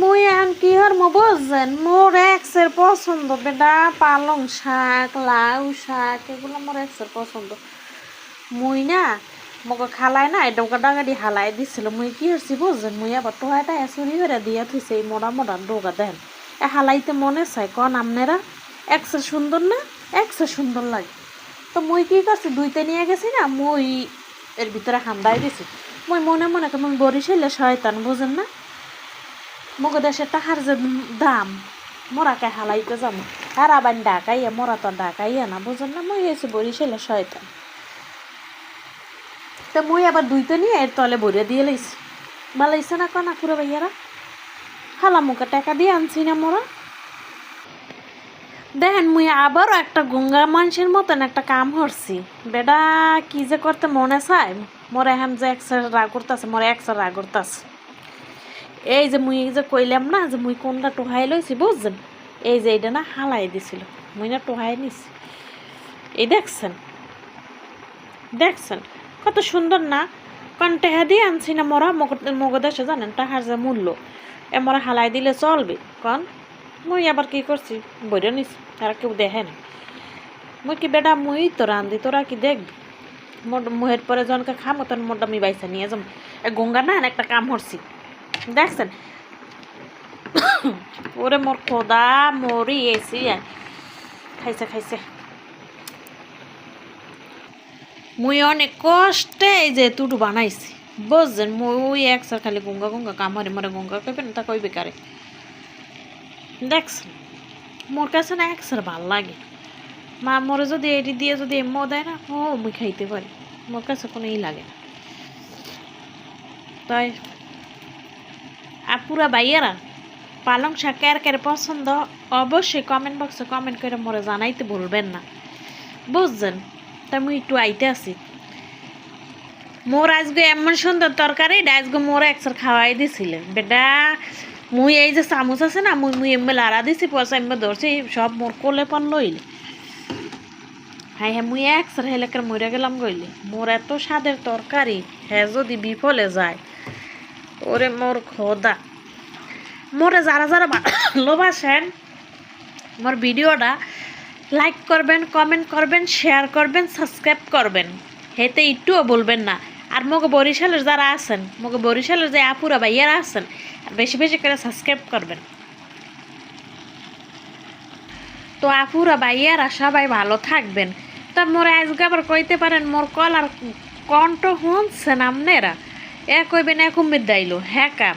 মুই এখন কি হরম বুঝছেন, মোর এক্সের পছন্দ বেটা পালং শাক, লাউ শাক, এগুলো মোর এক্সের পছন্দ। মুই না মকে খালাই না এটা ওকে ডাঙাডি হালাই দিছিল। মুই কি করছি বুঝছেন, মুই আবার টোহাটা চুরি করে দিয়া থুইছে এই মোটা মোটা ডোকা দেন এ হালাইতে মনে চাই কন আপনারা এক্সের সুন্দর না, এক্সের সুন্দর লাগে। তো মুই কি করছি দুইতে নিয়ে গেছি না, মুই এর ভিতরে হামদাই দিছি। মুই মনে মনে কেমন বরিশালে শয়তান বুঝেন না, মগো দেশের টাকার যে দাম মোরাকে হালাইতে যাবো আর আবার ডাকাইয়া মোরা তো ডাকাইয়া না বুঝেন না, মুই এসে বরিশালে শয়তান। তো মুই আবার দুইতে নিয়ে এর তলে ভরিয়ে দিয়ে লাইছি। ভালাইছে না কনা পুরো ভাইয়ারা, খালা মুখে টাকা দিয়ে আনছি না মোরা। দেখেন মুই আবারও একটা গঙ্গা মানুষের মতন একটা কাম করছি বেটা, কি যে করতে মনে চায় মোর এখন যে একসার রাগ করতেছে, মোর একসার রাগ করতেছে। এই যে মুই যে কইলাম না যে মুই কোনটা টোহাই লইছি বুঝছেন, এই যে এইটা না হালাই দিছিল, মুই না টোহাই নিছি। এই দেখছেন দেখছেন কত সুন্দর না, কারণ টেহা দিয়ে আনছি না মোরা। মগদেশে জানেন টাকার যে মূল্য, এ মোরা হালাই দিলে চলবে কন। মুই আবার কি করছি বইরে নিছি, তারা কেউ দেখে না। মুই কি বেটা মুই তো রান্ধি, তোরা কি দেখবি? মুহের পরে জনকে খামো তখন মোটা আমি বাইসা নিয়ে যাবো। গঙ্গা না একটা কাম করছি দেখছেন, ওরে মোর খোদা মরি এসি খাইছে খাইছে। মুই অনেক কষ্টে এই যে তুটু বানাইছি বুঝছেন। মুই একসার খালি গঙ্গা গঙ্গা কামড়ে মরে গঙ্গা কইবেন তা কইবে কারে। দেখছেন মোর কাছে না একসার ভাল লাগে, মা মরে যদি এটি দিয়ে যদি এমও দেয় না ও মুই খাইতে পারি, মোর কাছে কোনো ই লাগে না। তাই আপুরা ভাইয়ারা পালং শাক কার কার পছন্দ অবশ্যই কমেন্ট বক্সে কমেন্ট করে মোরে জানাইতে ভুলবেন না বুঝছেন। তাই মুই একটু আইতে আছি। মোর আজকে এমন সুন্দর তরকারি আজকে মোর একসার খাওয়াই দিছিলেন বেটা। মুই এই যে চামচ আছে না, মুই মুই এমবে লাড়া দিছি, পয়সা এমবে ধরছি সব মোর কোলে পান লইলে। হ্যাঁ হ্যাঁ মুই একসার হেলেকার মরে গেলাম গইলে। মোর এত স্বাদের তরকারি হ্যাঁ যদি বিফলে যায় ওরে মোর খোদা। মোরে যারা যারা ভালোবাসেন মোর ভিডিওটা লাইক করবেন, কমেন্ট করবেন, শেয়ার করবেন, সাবস্ক্রাইব করবেন, হেতে একটুও বলবেন না। আর মগে বরিশালের যারা আছেন, মগে বরিশালের যে আপুরা ভাইয়ারা আছেন বেশি বেশি করে সাবস্ক্রাইব করবেন। তো আপুরা ভাইয়ারা সবাই ভালো থাকবেন। তা মোর আজকে আবার কইতে পারেন মোর কল আর কণ্ঠ শুনছেন আপনারা, এ কইবেন এ কুমির দাইলো হ্যাঁ কা